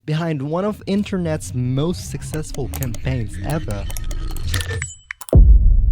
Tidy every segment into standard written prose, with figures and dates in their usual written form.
Behind one of internet's most successful campaigns ever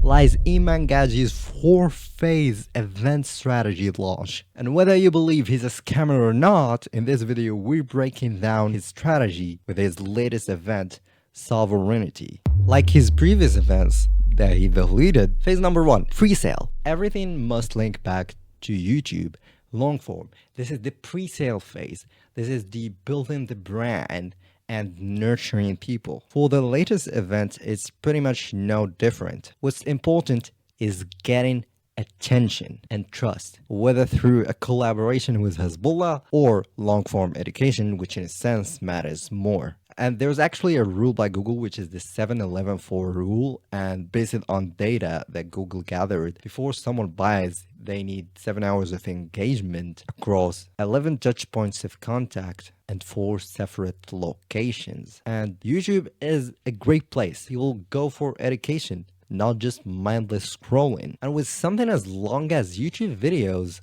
lies Iman Gadzhi's 4-phase event strategy launch. And whether you believe he's a scammer or not, in this video we're breaking down his strategy with his latest event, Sovereignty. Like his previous events that he deleted, phase number 1, Presale. Everything must link back to YouTube. Long form. This is the pre-sale phase. This is the building the brand and nurturing people. For the latest event, it's pretty much no different. What's important is getting attention and trust, whether through a collaboration with Hezbollah or long-form education, which in a sense matters more. And there's actually a rule by Google, which is the 7-11-4 rule, and based on data that Google gathered, before someone buys, they need 7 hours of engagement across 11 touch points of contact and 4 separate locations. And YouTube is a great place. People go for education, not just mindless scrolling. And with something as long as YouTube videos,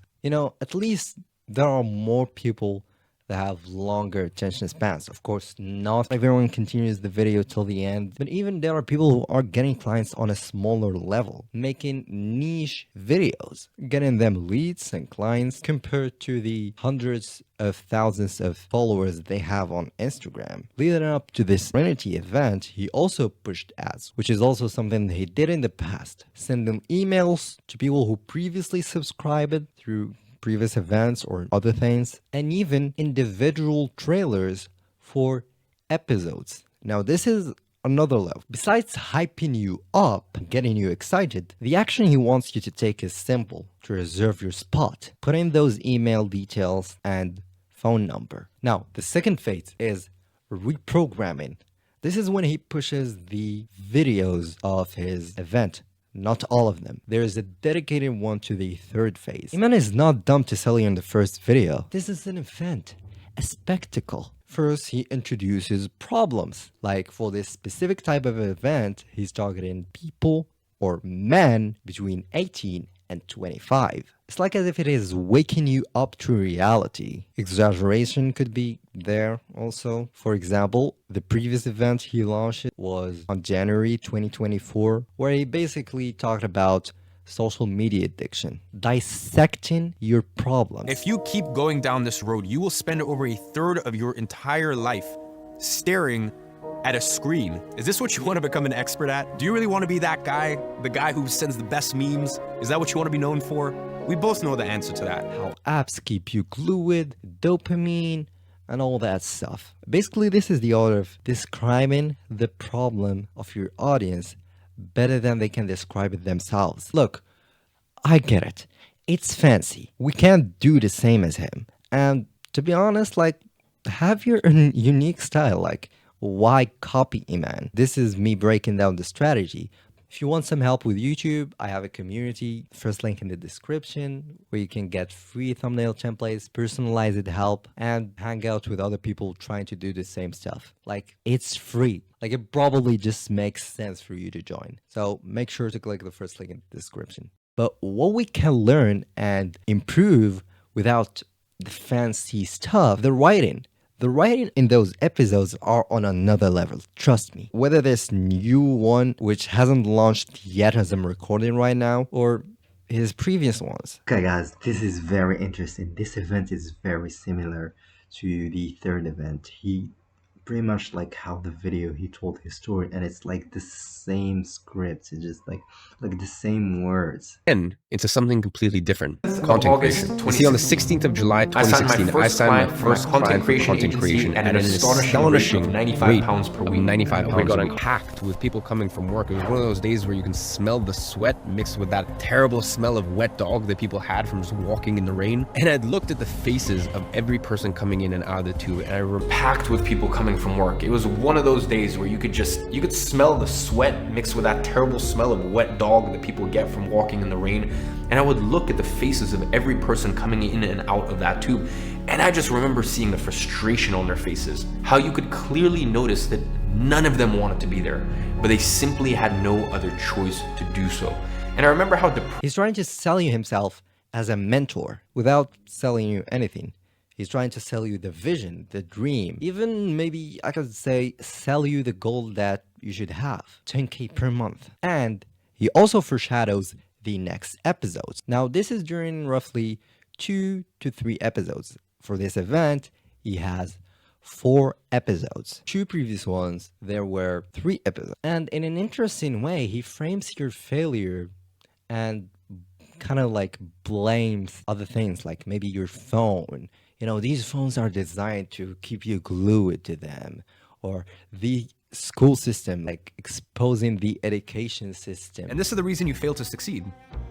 at least there are more people that have longer attention spans. Of course, not everyone continues the video till the end, but even there are people who are getting clients on a smaller level, making niche videos, getting them leads and clients compared to the hundreds of thousands of followers they have on Instagram. Leading up to this Sovereignty event, he also pushed ads, which is also something he did in the past, sending emails to people who previously subscribed through previous events or other things, and even individual trailers for episodes. Now this is another level. Besides hyping you up, getting you excited, the action he wants you to take is simple: to reserve your spot. Put in those email details and phone number. Now the second phase is reprogramming. This is when he pushes the videos of his event. Not all of them. There is a dedicated one to the third phase. Iman is not dumb to sell you in the first video. This is an event, a spectacle. First, he introduces problems. Like for this specific type of event, he's targeting people or men between 18 and 25. It's like as if it is waking you up to reality. Exaggeration could be there also. For example, the previous event he launched was on January 2024, where he basically talked about social media addiction, dissecting your problems. If you keep going down this road, you will spend over a third of your entire life staring at a screen. Is this what you want to become an expert at? Do you really want to be that guy? The guy who sends the best memes? Is that what you want to be known for? We both know the answer to that. How apps keep you glued, dopamine, and all that stuff. Basically, this is the art of describing the problem of your audience better than they can describe it themselves. Look, I get it. It's fancy. We can't do the same as him. And to be honest, have your unique style. Why copy Iman? This is me breaking down the strategy. If you want some help with YouTube, I have a community, first link in the description, where you can get free thumbnail templates, personalized help, and hang out with other people trying to do the same stuff. It's free. It probably just makes sense for you to join. So make sure to click the first link in the description. But what we can learn and improve without the fancy stuff, the writing. The writing in those episodes are on another level, trust me. Whether this new one, which hasn't launched yet as I'm recording right now, or his previous ones. Okay guys, this is very interesting. This event is very similar to the third event. He pretty much how the video he told his story, and it's the same script. It's just like the same words. And into something completely different. Content creation. You see, on the 16th of July 2016, I signed my first content creation at an astonishing £95 per week. £95. We got packed with people coming from work. It was one of those days where you can smell the sweat mixed with that terrible smell of wet dog that people had from just walking in the rain. And I'd looked at the faces of every person coming in and out of the tube, and I were packed with people coming from work. It was one of those days where you could smell the sweat mixed with that terrible smell of wet dog that people get from walking in the rain. And I would look at the faces of every person coming in and out of that tube, and I just remember seeing the frustration on their faces. How you could clearly notice that none of them wanted to be there, but they simply had no other choice to do so. And I remember how he's trying to sell you himself as a mentor without selling you anything. He's trying to sell you the vision, the dream, even maybe I could say sell you the goal that you should have, 10K per month. And he also foreshadows the next episodes. Now, this is during roughly 2 to 3 episodes. For this event, he has 4 episodes. 2 previous ones, there were 3 episodes. And in an interesting way, he frames your failure and kind of like blames other things, like maybe your phone. You know, these phones are designed to keep you glued to them, or the school system, like exposing the education system. And this is the reason you fail to succeed.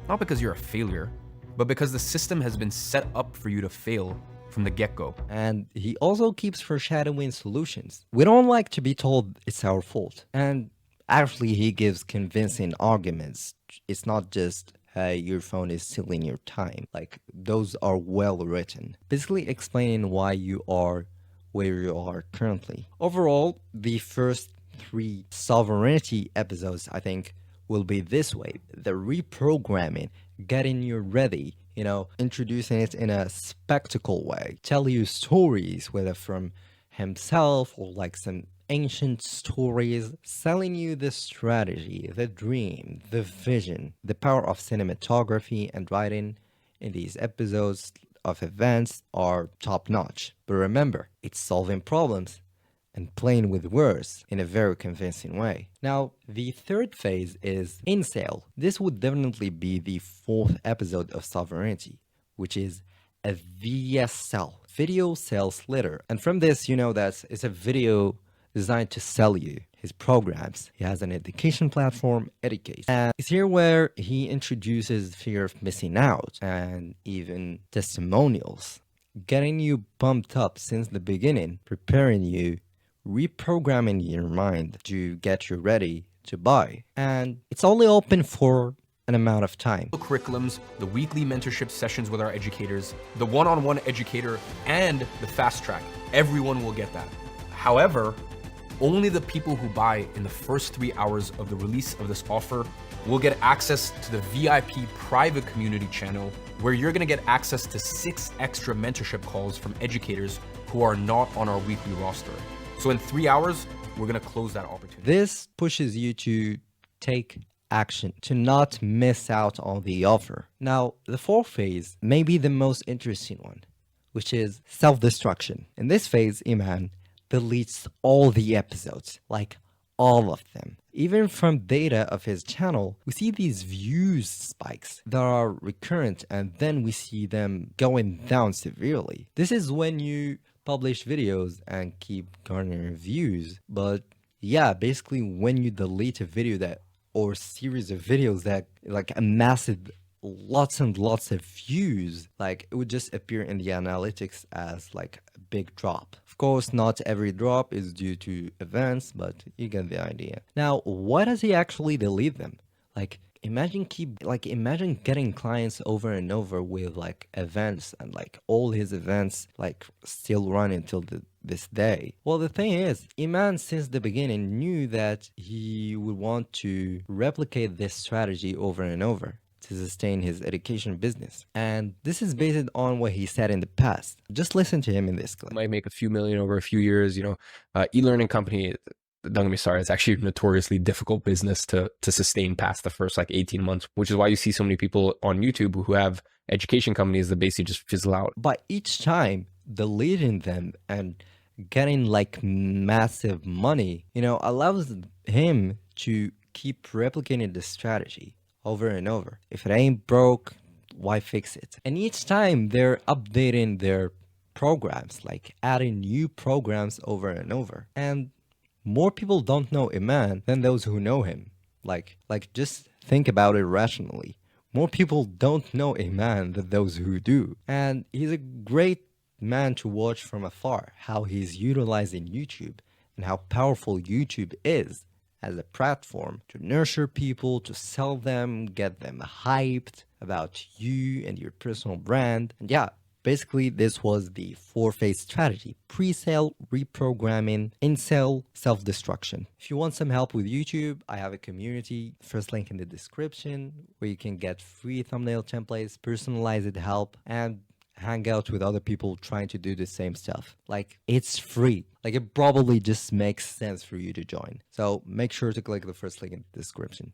Not because you're a failure, but because the system has been set up for you to fail from the get-go. And he also keeps foreshadowing solutions. We don't like to be told it's our fault. And actually, he gives convincing arguments. It's not just, hey, your phone is stealing your time. Like, those are well written. Basically explaining why you are where you are currently. Overall, the first 3 sovereignty episodes, I think, will be this way. The reprogramming, getting you ready, you know, introducing it in a spectacle way, tell you stories, whether from himself or like some ancient stories, selling you the strategy, the dream, the vision, the power of cinematography and writing in these episodes of events are top notch. But remember, it's solving problems and playing with words in a very convincing way. Now, the third phase is Insale. This would definitely be the 4th episode of Sovereignty, which is a VSL, video sales letter. And from this, you know that it's a video designed to sell you his programs. He has an education platform, Educate. And it's here where he introduces fear of missing out and even testimonials, getting you pumped up since the beginning, preparing you, reprogramming your mind to get you ready to buy. And it's only open for an amount of time. The curriculums, the weekly mentorship sessions with our educators, the one-on-one educator, and the fast track. Everyone will get that. However, only the people who buy in the first 3 hours of the release of this offer will get access to the VIP private community channel, where you're gonna get access to 6 extra mentorship calls from educators who are not on our weekly roster. So in 3 hours, we're gonna close that opportunity. This pushes you to take action, to not miss out on the offer. Now, the 4th phase may be the most interesting one, which is self-destruction. In this phase, Iman deletes all the episodes, like all of them. Even from data of his channel, we see these views spikes that are recurrent, and then we see them going down severely. This is when you publish videos and keep garnering views. But yeah, basically when you delete a video that, or series of videos that like amassed lots and lots of views, like it would just appear in the analytics as like a big drop. Of course, not every drop is due to events, but you get the idea. Now, why does he actually delete them? Like, imagine getting clients over and over with like events, and like all his events like still run until this day. Well, the thing is, Iman since the beginning knew that he would want to replicate this strategy over and over to sustain his education business. And this is based on what he said in the past. Just listen to him in this clip. Might make a few million over a few years, you know, e-learning company, don't get me started, it's actually a notoriously difficult business to sustain past the first like 18 months, which is why you see so many people on YouTube who have education companies that basically just fizzle out. But each time deleting them and getting like massive money, you know, allows him to keep replicating the strategy over and over. If it ain't broke, why fix it? And each time they're updating their programs, like adding new programs over and over. And more people don't know Iman than those who know him. Like just think about it rationally. More people don't know Iman than those who do. And he's a great man to watch from afar, how he's utilizing YouTube and how powerful YouTube is as a platform to nurture people, to sell them, get them hyped about you and your personal brand. And yeah, basically this was the 4-phase strategy: pre-sale, reprogramming, Insale, self-destruction. If you want some help with YouTube, I have a community, first link in the description, where you can get free thumbnail templates, personalized help, and hang out with other people trying to do the same stuff. Like, it's free. Like, it probably just makes sense for you to join. So make sure to click the first link in the description.